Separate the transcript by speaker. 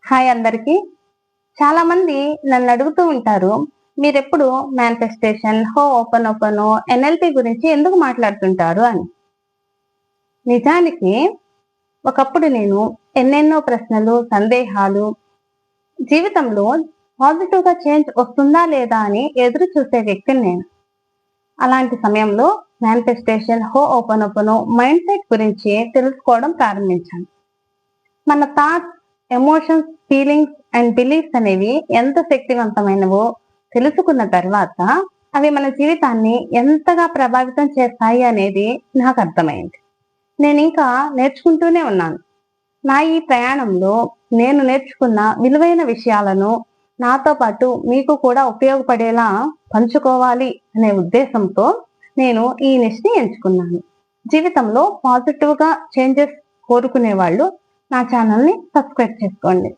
Speaker 1: Hi అందరికి. చాలా మంది నన్ను అడుగుతూ ఉంటారు, మీరెప్పుడు మేనిఫెస్టేషన్, హో ఓపెన్ ఓపెన్, ఎన్ఎల్పి గురించి ఎందుకు మాట్లాడుతుంటారు అని. నిజానికి ఒకప్పుడు నేను ఎన్నెన్నో ప్రశ్నలు, సందేహాలు, జీవితంలో పాజిటివ్ గా చేంజ్ వస్తుందా లేదా అని ఎదురు చూసే వ్యక్తిని నేను. అలాంటి సమయంలో మేనిఫెస్టేషన్, హో ఓపెన్ ఓపెన్, మైండ్ సెట్ గురించి తెలుసుకోవడం ప్రారంభించాను. మన thoughts, emotions, feelings and beliefs అనేవి ఎంత శక్తివంతమైనవో తెలుసుకున్న తర్వాత అవి మన జీవితాన్ని ఎంతగా ప్రభావితం చేస్తాయి అనేది నాకు అర్థమైంది. నేను ఇంకా నేర్చుకుంటూనే ఉన్నాను. నా ఈ ప్రయాణంలో నేను నేర్చుకున్న విలువైన విషయాలను నాతో పాటు మీకు కూడా ఉపయోగపడేలా పంచుకోవాలి అనే ఉద్దేశంతో నేను ఈ నిష్ని ఎంచుకున్నాను. జీవితంలో పాజిటివ్ గా చేంజెస్ కోరుకునే వాళ్ళు నా ఛానల్ని సబ్స్క్రైబ్ చేసుకోండి.